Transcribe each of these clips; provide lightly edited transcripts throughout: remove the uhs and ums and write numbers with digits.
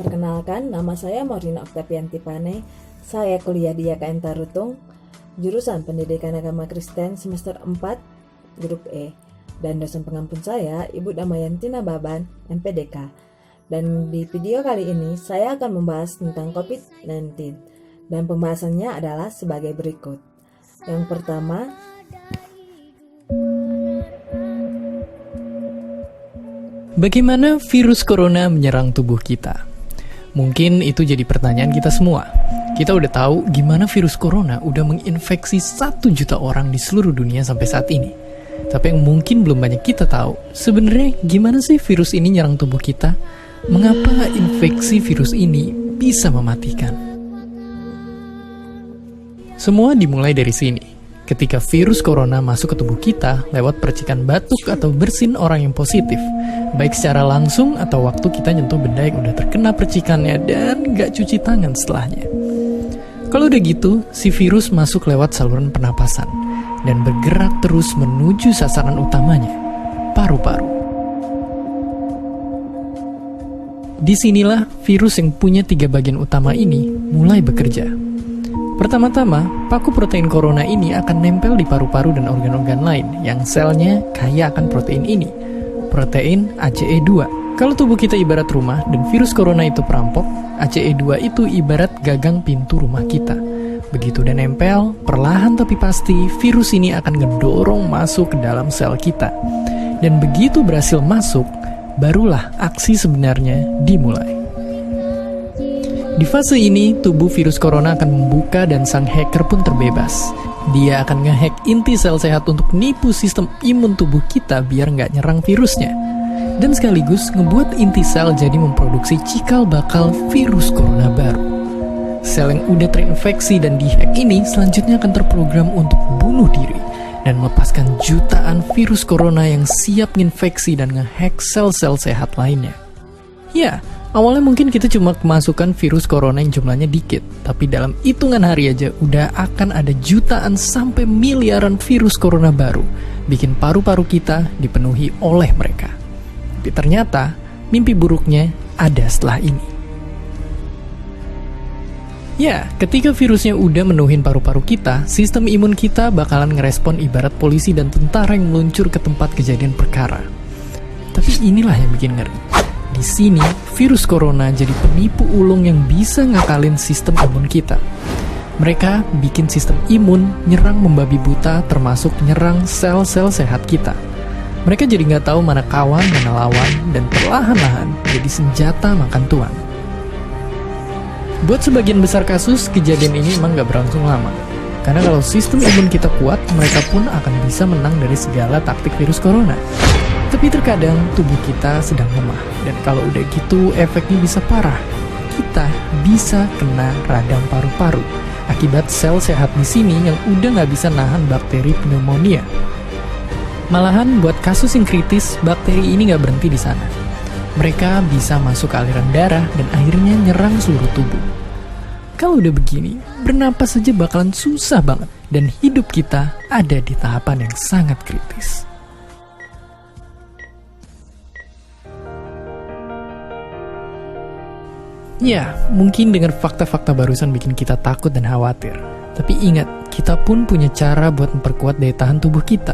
Perkenalkan, nama saya Maurina Oktavianti Pane. Saya kuliah di YKN Tarutung, jurusan Pendidikan Agama Kristen semester 4, grup E. Dan dosen pengampun saya, Ibu Damayanti Nababan, MPDK. Dan di video kali ini, saya akan membahas tentang COVID-19. Dan pembahasannya adalah sebagai berikut. Yang pertama, bagaimana virus corona menyerang tubuh kita? Mungkin itu jadi pertanyaan kita semua. Kita udah tahu gimana virus corona udah menginfeksi 1 juta orang di seluruh dunia sampai saat ini. Tapi yang mungkin belum banyak kita tahu, sebenarnya gimana sih virus ini nyerang tubuh kita? Mengapa infeksi virus ini bisa mematikan? Semua dimulai dari sini. Ketika virus corona masuk ke tubuh kita lewat percikan batuk atau bersin orang yang positif, baik secara langsung atau waktu kita nyentuh benda yang udah terkena percikannya dan gak cuci tangan setelahnya. Kalau udah gitu, si virus masuk lewat saluran pernapasan dan bergerak terus menuju sasaran utamanya, paru-paru. Disinilah virus yang punya 3 bagian utama ini mulai bekerja. Pertama-tama, paku protein corona ini akan nempel di paru-paru dan organ-organ lain yang selnya kaya akan protein ini, protein ACE2. Kalau tubuh kita ibarat rumah dan virus corona itu perampok, ACE2 itu ibarat gagang pintu rumah kita. Begitu udah nempel, perlahan tapi pasti virus ini akan ngedorong masuk ke dalam sel kita. Dan begitu berhasil masuk, barulah aksi sebenarnya dimulai. Di fase ini, tubuh virus corona akan membuka dan sang hacker pun terbebas. Dia akan ngehack inti sel sehat untuk nipu sistem imun tubuh kita biar nggak nyerang virusnya. Dan sekaligus ngebuat inti sel jadi memproduksi cikal bakal virus corona baru. Sel yang udah terinfeksi dan dihack ini selanjutnya akan terprogram untuk bunuh diri dan melepaskan jutaan virus corona yang siap nginfeksi dan ngehack sel-sel sehat lainnya. Ya, awalnya mungkin kita cuma kemasukan virus corona yang jumlahnya dikit, tapi dalam hitungan hari aja udah akan ada jutaan sampai miliaran virus corona baru, bikin paru-paru kita dipenuhi oleh mereka. Tapi ternyata, mimpi buruknya ada setelah ini. Ya, ketika virusnya udah menuhin paru-paru kita, sistem imun kita bakalan ngerespon ibarat polisi dan tentara yang meluncur ke tempat kejadian perkara. Tapi inilah yang bikin ngeri. Di sini, virus corona jadi penipu ulung yang bisa ngakalin sistem imun kita. Mereka bikin sistem imun nyerang membabi buta, termasuk nyerang sel-sel sehat kita. Mereka jadi nggak tahu mana kawan, mana lawan, dan perlahan-lahan jadi senjata makan tuan. Buat sebagian besar kasus, kejadian ini emang nggak berlangsung lama. Karena kalau sistem imun kita kuat, mereka pun akan bisa menang dari segala taktik virus corona. Tapi terkadang tubuh kita sedang lemah, dan kalau udah gitu efeknya bisa parah. Kita bisa kena radang paru-paru akibat sel sehat di sini yang udah nggak bisa nahan bakteri pneumonia. Malahan buat kasus yang kritis, bakteri ini nggak berhenti di sana. Mereka bisa masuk ke aliran darah dan akhirnya nyerang seluruh tubuh. Kalau udah begini, bernapas saja bakalan susah banget, dan hidup kita ada di tahapan yang sangat kritis. Ya, mungkin dengan fakta-fakta barusan bikin kita takut dan khawatir. Tapi ingat, kita pun punya cara buat memperkuat daya tahan tubuh kita.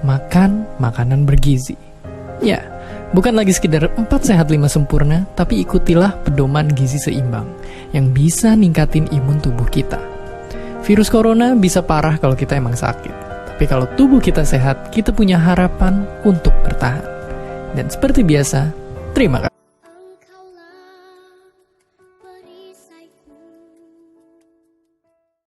Makan makanan bergizi. Ya, bukan lagi sekedar 4 sehat 5 sempurna, tapi ikutilah pedoman gizi seimbang yang bisa ningkatin imun tubuh kita. Virus corona bisa parah kalau kita emang sakit. Tapi kalau tubuh kita sehat, kita punya harapan untuk bertahan. Dan seperti biasa, terima kasih.